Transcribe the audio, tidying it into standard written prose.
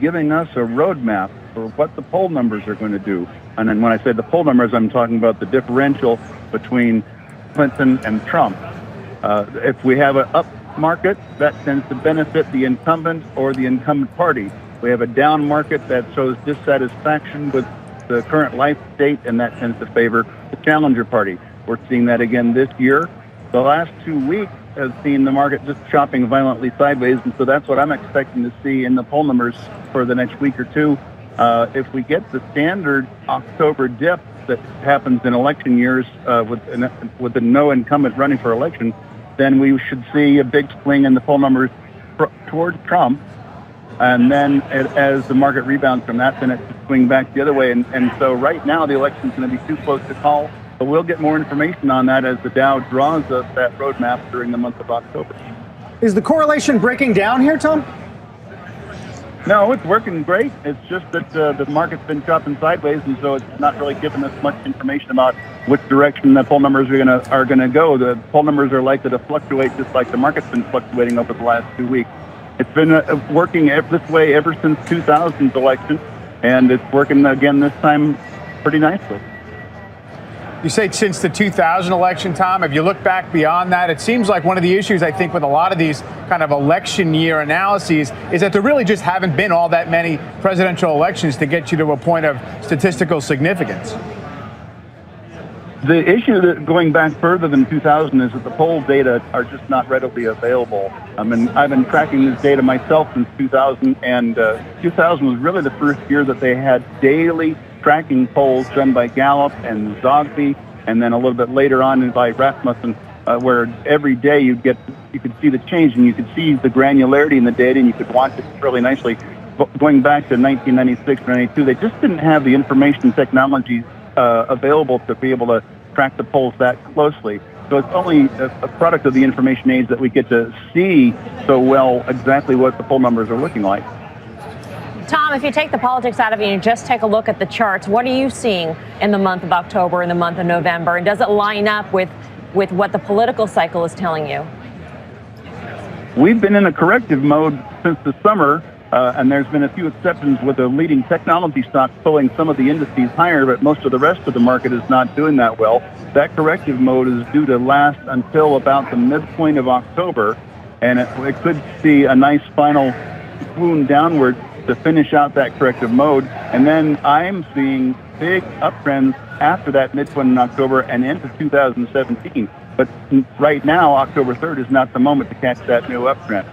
giving us a roadmap for what the poll numbers are going to do. And then when I say the poll numbers, I'm talking about the differential between Clinton and Trump. If we have an up market, that tends to benefit the incumbent or the incumbent party. We have a down market that shows dissatisfaction with the current life state, and that tends to favor the challenger party. We're seeing that again this year. The last 2 weeks has seen the market just chopping violently sideways, and so that's what I'm expecting to see in the poll numbers for the next week or two. If we get the standard October dip that happens in election years with the no incumbent running for election, then we should see a big swing in the poll numbers toward Trump. And then as the market rebounds from that, then it should swing back the other way. And so right now the election's going to be too close to call. But we'll get more information on that as the Dow draws us that roadmap during the month of October. Is the correlation breaking down here, Tom? No, it's working great. It's just that the market's been chopping sideways, and so it's not really giving us much information about which direction the poll numbers are gonna go. The poll numbers are likely to fluctuate just like the market's been fluctuating over the last 2 weeks. It's been working this way ever since 2000's election, and it's working again this time pretty nicely. You say since the 2000 election, Tom. If you look back beyond that, it seems like one of the issues, I think, with a lot of these kind of election year analyses is that there really just haven't been all that many presidential elections to get you to a point of statistical significance. The issue that going back further than 2000 is that the poll data are just not readily available. I mean, I've been tracking this data myself since 2000, and 2000 was really the first year that they had daily tracking polls done by Gallup and Zogby, and then a little bit later on by Rasmussen, where every day you could see the change, and you could see the granularity in the data, and you could watch it really nicely. Going back to 1996 or 92, they just didn't have the information technology available to be able to track the polls that closely. So it's only a product of the information age that we get to see so well exactly what the poll numbers are looking like. Tom, if you take the politics out of it and just take a look at the charts, what are you seeing in the month of October, in the month of November? And does it line up with what the political cycle is telling you? We've been in a corrective mode since the summer, and there's been a few exceptions with the leading technology stocks pulling some of the indices higher, but most of the rest of the market is not doing that well. That corrective mode is due to last until about the midpoint of October, and it could see a nice final swoon downward to finish out that corrective mode. And then I'm seeing big uptrends after that midpoint in October and into 2017. But right now, October 3rd is not the moment to catch that new uptrend.